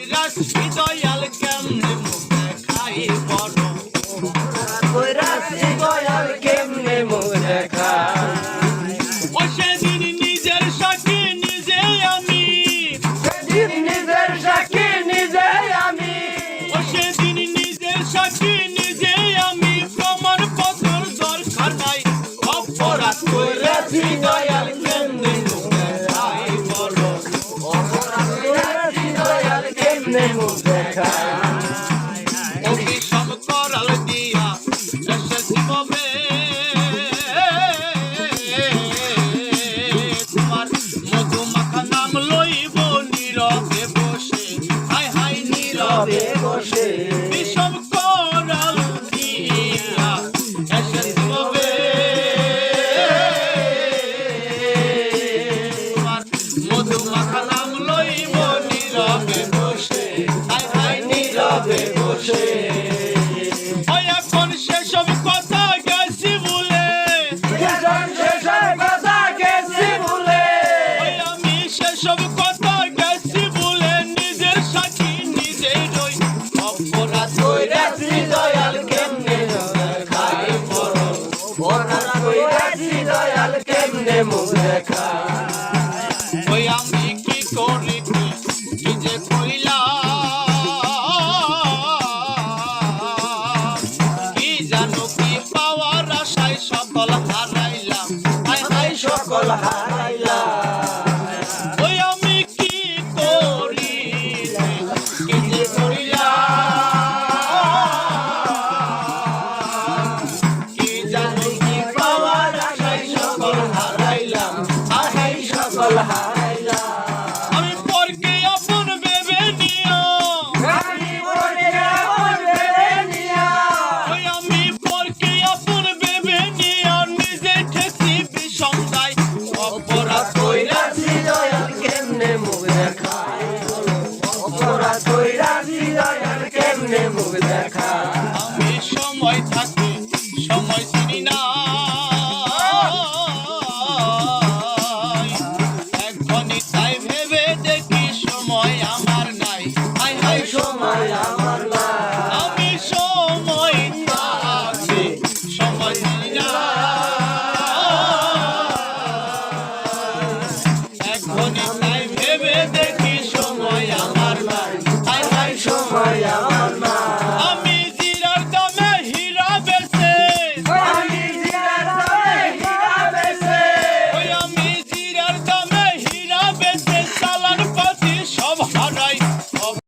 কইরাছি দয়াল কেমনে মুখ দেখাই বড় কইরাছি দয়াল কেমনে মুখ দেখাই ও সেদিন নিজের সাথে নিজে আমি সেদিন নিজের সাক্ষী নিজে আমি ও সেদিন নিজের সাথে নিজে আমি প্রমাণ পত্র দরকার নাই অপরাধ কইরাছি দয়াল কেমনে মুখ দেখাই বড় কইরাছি দয়াল কেমনে মুখ দেখাই অভিশাপ করাল দিয়া এসেছি কবে তোমার মধুমাখা নাম লইব নীরবে বসে হাই হাই নীরবে বসে বিষম করাল দিয়া এসেছি কবে তোমার মধুমাখা নাম লইব নীরবে বসে হাই হাই নীরবে বসে ওই এখন সেসব কথা গেছি ভুলে শেষের কথা গেছি ভুলে ওই আমি সেসব কথা গেছি ভুলে নিজের সাথী নিজেই রই অপরাধ কইরাছি দয়াল কেমনে মুখ দেখাই বড় কইরাছি দয়াল কেমনে মুখ দেখাই ওই আমি কি করি কি যে কইলাম কি জানো কি পাওয়ার আশায় সকল হারাইলাম হাই হাই সকল হারাইলাম ওই আমি কি করি কি যে করিলাম কি জানো কি পাওয়ার আশায় সকল হারাইলাম হাই হাই সকল হারাইলাম আমি পরকে আপন ভেবে নিও আমি মরে আপন ভেবে নিয়া ওই আমি পরকে আপন ভেবে নিও নিজে ঠেকি বিষম দায় অপরাধ কইরাছি দয়াল কেমনে মুখ দেখাই অপরাধ কইরাছি দয়াল কেমনে মুখ দেখাই আমি সময় থাকি সময় চিনি না এখনই তাই ভেবে দেখি সময় আমার নাই হাই হাই সময় আমার